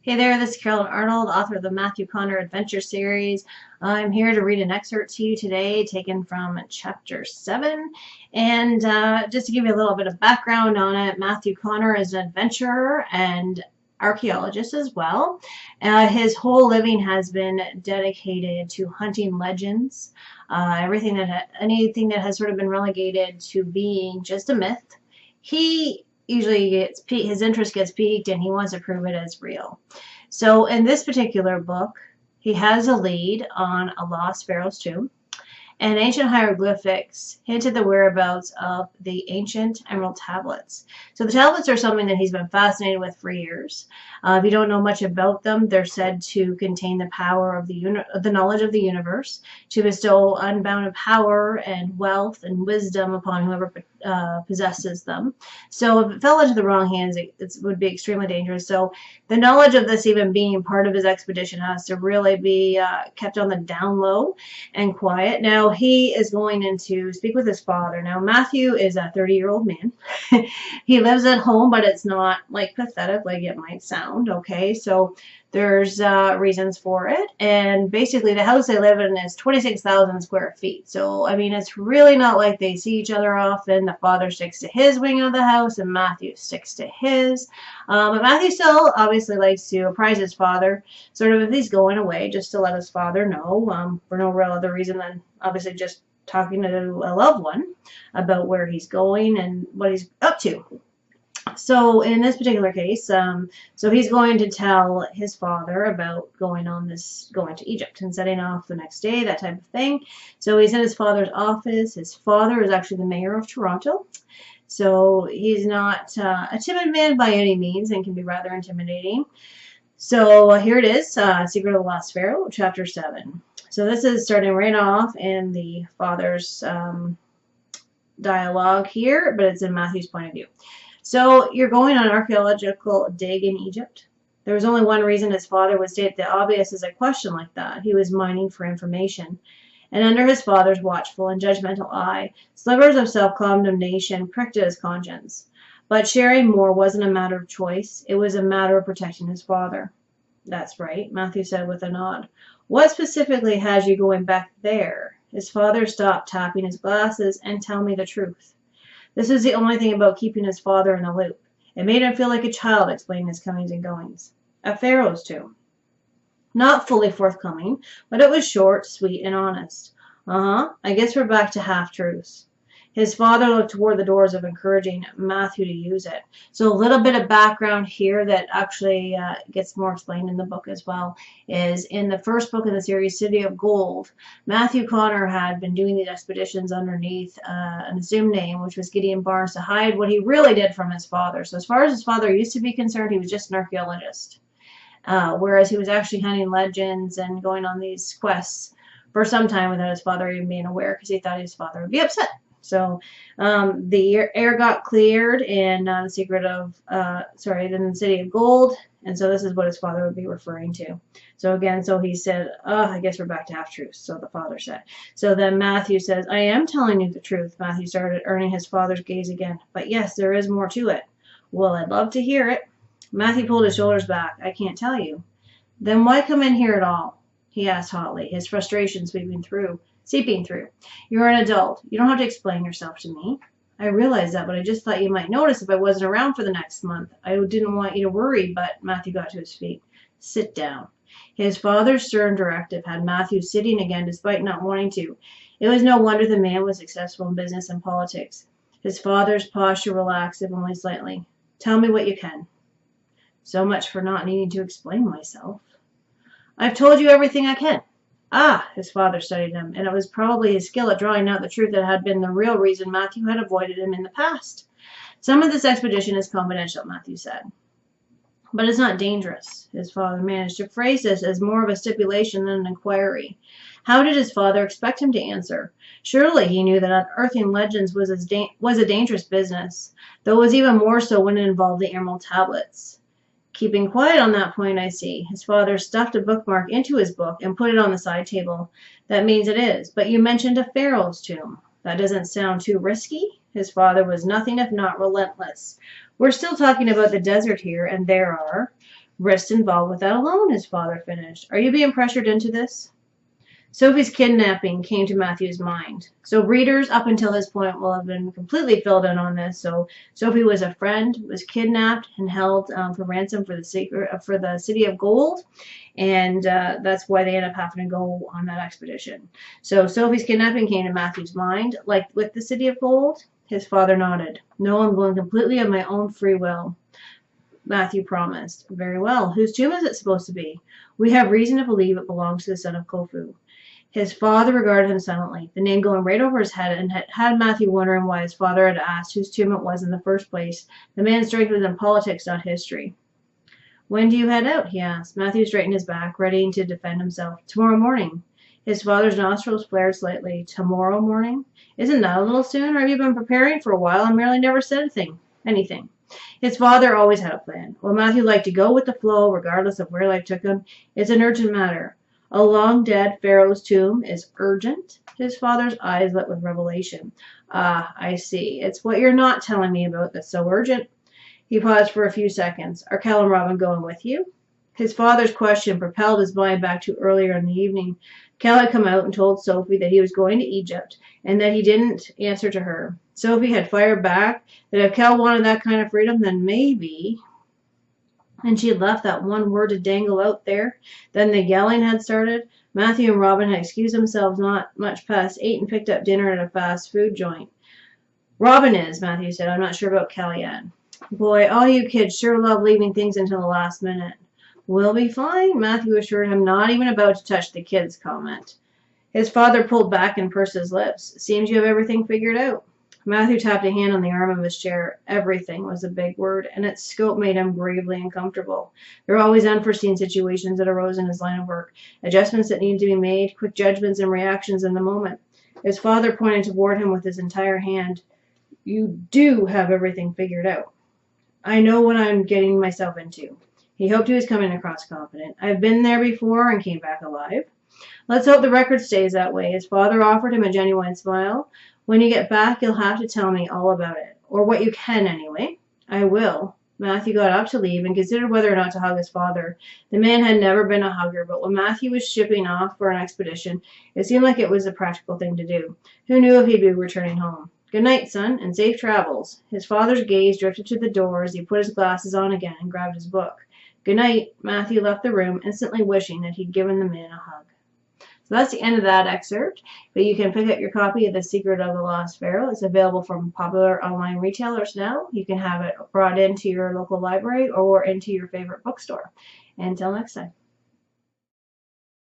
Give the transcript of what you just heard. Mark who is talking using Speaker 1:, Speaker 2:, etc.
Speaker 1: Hey there, this is Carolyn Arnold, author of the Matthew Connor Adventure Series. I'm here to read an excerpt to you today taken from chapter 7. And just to give you a little bit of background on it, Matthew Connor is an adventurer and archaeologist as well. His whole living has been dedicated to hunting legends, anything that has sort of been relegated to being just a myth. He usually his interest gets piqued and he wants to prove it as real. So in this particular book, he has a lead on a lost pharaoh's tomb, and ancient hieroglyphics hinted the whereabouts of the ancient emerald tablets. So the tablets are something that he's been fascinated with for years. If you don't know much about them, they're said to contain the power of the knowledge of the universe, to bestow unbounded power and wealth and wisdom upon whoever possesses them. So if it fell into the wrong hands, it would be extremely dangerous. So the knowledge of this even being part of his expedition has to really be kept on the down low and quiet. Now, he is going in to speak with his father. Now, Matthew is a 30-year-old man. He lives at home, but it's not like pathetic like it might sound, okay? So there's reasons for it. And basically, the house they live in is 26,000 square feet. So, I mean, it's really not like they see each other often. The father sticks to his wing of the house, and Matthew sticks to his. But Matthew still obviously likes to apprise his father, sort of if he's going away, just to let his father know, for no real other reason than obviously just talking to a loved one about where he's going and what he's up to. So in this particular case, so he's going to tell his father about going to Egypt and setting off the next day, that type of thing. So he's in his father's office. His father is actually the mayor of Toronto. So he's not a timid man by any means and can be rather intimidating. So here it is, Secret of the Lost Pharaoh, chapter 7. So this is starting right off in the father's dialogue here, but it's in Matthew's point of view. So you're going on an archaeological dig in Egypt. There was only one reason his father would state the obvious as a question like that. He was mining for information. And under his father's watchful and judgmental eye, slivers of self-condemnation pricked at his conscience. But sharing more wasn't a matter of choice. It was a matter of protecting his father. That's right, Matthew said with a nod. What specifically has you going back there? His father stopped tapping his glasses and tell me the truth. This was the only thing about keeping his father in the loop. It made him feel like a child explaining his comings and goings. At Pharaoh's tomb. Not fully forthcoming, but it was short, sweet, and honest. I guess we're back to half-truths. His father looked toward the doors of encouraging Matthew to use it. So a little bit of background here that actually gets more explained in the book as well is in the first book in the series, City of Gold, Matthew Connor had been doing these expeditions underneath an assumed name, which was Gideon Barnes, to hide what he really did from his father. So as far as his father used to be concerned, he was just an archaeologist. Whereas he was actually hunting legends and going on these quests for some time without his father even being aware, because he thought his father would be upset. So the air got cleared in the secret of, in the City of Gold, and so this is what his father would be referring to. So again, so he said, I guess we're back to half-truths, so the father said. So then Matthew says, I am telling you the truth. Matthew started earning his father's gaze again. But yes, there is more to it. Well, I'd love to hear it. Matthew pulled his shoulders back. I can't tell you. Then why come in here at all? He asked hotly, his frustration seeping through. You're an adult. You don't have to explain yourself to me. I realize that, but I just thought you might notice if I wasn't around for the next month. I didn't want you to worry, but Matthew got to his feet. Sit down. His father's stern directive had Matthew sitting again despite not wanting to. It was no wonder the man was successful in business and politics. His father's posture relaxed, if only slightly. Tell me what you can. So much for not needing to explain myself. I've told you everything I can. His father studied him, and it was probably his skill at drawing out the truth that had been the real reason Matthew had avoided him in the past. Some of this expedition is confidential, Matthew said. But it's not dangerous. His father managed to phrase this as more of a stipulation than an inquiry. How did his father expect him to answer? Surely he knew that unearthing legends was a dangerous business, though it was even more so when it involved the emerald tablets. Keeping quiet on that point, I see. His father stuffed a bookmark into his book and put it on the side table. That means it is. But you mentioned a pharaoh's tomb. That doesn't sound too risky. His father was nothing if not relentless. We're still talking about the desert here, and there are risks involved with that alone, his father finished. Are you being pressured into this? Sophie's kidnapping came to Matthew's mind. So readers up until this point will have been completely filled in on this. So Sophie was a friend, was kidnapped and held for ransom for the city of gold, and that's why they end up having to go on that expedition. So Sophie's kidnapping came to Matthew's mind, like with the city of gold. His father nodded. No, I'm going completely of my own free will. Matthew promised. Very well. Whose tomb is it supposed to be? We have reason to believe it belongs to the son of Khufu. His father regarded him silently, the name going right over his head, and had Matthew wondering why his father had asked whose tomb it was in the first place. The man's strength was in politics, not history. When do you head out? He asked. Matthew straightened his back, ready to defend himself. Tomorrow morning. His father's nostrils flared slightly. Tomorrow morning? Isn't that a little soon? Or have you been preparing for a while and merely never said anything? His father always had a plan. Well, Matthew liked to go with the flow, regardless of where life took him. It's an urgent matter. A long-dead pharaoh's tomb is urgent? His father's eyes lit with revelation. Ah, I see. It's what you're not telling me about that's so urgent. He paused for a few seconds. Are Cal and Robin going with you? His father's question propelled his mind back to earlier in the evening. Cal had come out and told Sophie that he was going to Egypt and that he didn't answer to her. Sophie had fired back that if Cal wanted that kind of freedom, then maybe... And she had left that one word to dangle out there. Then the yelling had started. Matthew and Robin had excused themselves not much past 8 and picked up dinner at a fast food joint. Robin is, Matthew said. I'm not sure about Cal yet. Boy, all you kids sure love leaving things until the last minute. We'll be fine, Matthew assured him, not even about to touch the kids' comment. His father pulled back and pursed his lips. Seems you have everything figured out. Matthew tapped a hand on the arm of his chair. Everything was a big word, and its scope made him gravely uncomfortable. There were always unforeseen situations that arose in his line of work, adjustments that needed to be made, quick judgments and reactions in the moment. His father pointed toward him with his entire hand. You do have everything figured out. I know what I'm getting myself into. He hoped he was coming across confident. I've been there before and came back alive. Let's hope the record stays that way. His father offered him a genuine smile. When you get back, you'll have to tell me all about it. Or what you can, anyway. I will. Matthew got up to leave and considered whether or not to hug his father. The man had never been a hugger, but when Matthew was shipping off for an expedition, it seemed like it was a practical thing to do. Who knew if he'd be returning home? Good night, son, and safe travels. His father's gaze drifted to the door as he put his glasses on again and grabbed his book. Good night. Matthew left the room, instantly wishing that he'd given the man a hug. So that's the end of that excerpt, but you can pick up your copy of The Secret of the Lost Pharaoh. It's available from popular online retailers now. You can have it brought into your local library or into your favorite bookstore. Until next time.